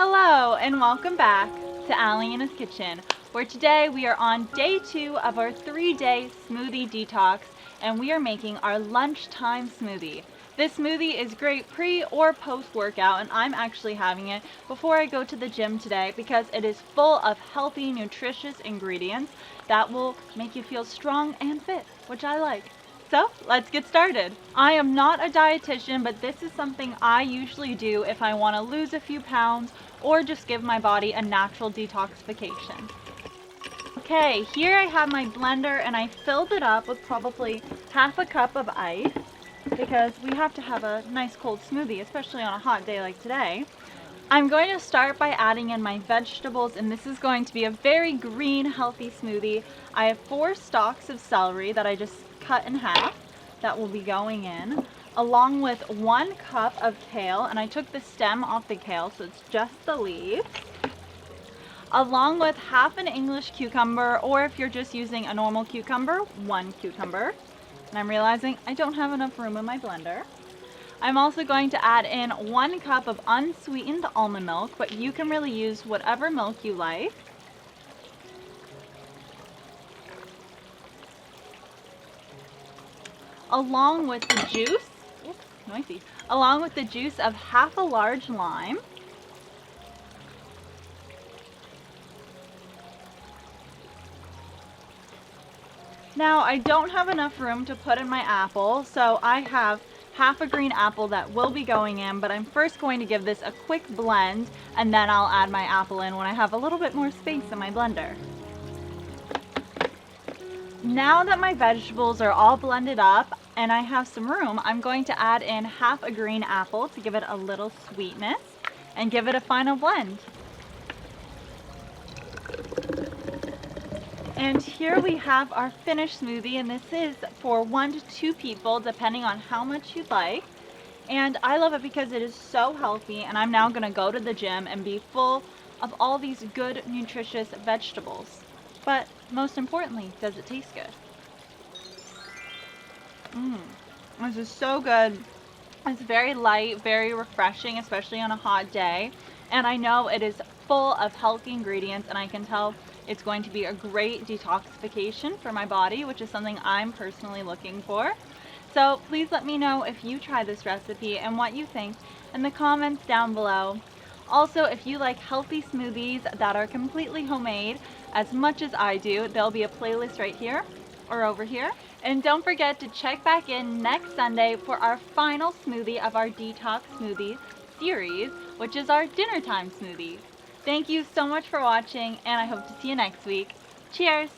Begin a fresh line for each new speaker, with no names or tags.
Hello and welcome back to Alyena's Kitchen, where today we are on day 2 of our 3-day smoothie detox, and we are making our lunchtime smoothie. This smoothie is great pre or post workout, and I'm actually having it before I go to the gym today because it is full of healthy, nutritious ingredients that will make you feel strong and fit, which I like. So let's get started. I am not a dietitian, but this is something I usually do if I want to lose a few pounds or just give my body a natural detoxification. Okay, here I have my blender and I filled it up with probably half a cup of ice because we have to have a nice cold smoothie, especially on a hot day like today. I'm going to start by adding in my vegetables, and this is going to be a very green, healthy smoothie. I have 4 stalks of celery that I just cut in half that will be going in, along with 1 cup of kale, and I took the stem off the kale, so it's just the leaves, along with half an English cucumber, or if you're just using a normal cucumber, 1 cucumber. And I'm realizing I don't have enough room in my blender. I'm also going to add in 1 cup of unsweetened almond milk, but you can really use whatever milk you like. Along with the juice, along with the juice of half a large lime. Now I don't have enough room to put in my apple, so I have half a green apple that will be going in, but I'm first going to give this a quick blend and then I'll add my apple in when I have a little bit more space in my blender. Now that my vegetables are all blended up and I have some room, I'm going to add in half a green apple to give it a little sweetness and give it a final blend. And here we have our finished smoothie, and this is for 1 to 2 people depending on how much you'd like. And I love it because it is so healthy, and I'm now going to go to the gym and be full of all these good, nutritious vegetables. But most importantly, does it taste good? This is so good. It's very light, very refreshing, especially on a hot day. And I know it is full of healthy ingredients, and I can tell it's going to be a great detoxification for my body, which is something I'm personally looking for. So please let me know if you try this recipe and what you think in the comments down below. Also, if you like healthy smoothies that are completely homemade as much as I do, there'll be a playlist right here or over here. And don't forget to check back in next Sunday for our final smoothie of our detox smoothie series, which is our dinner time smoothie. Thank you so much for watching, and I hope to see you next week. Cheers!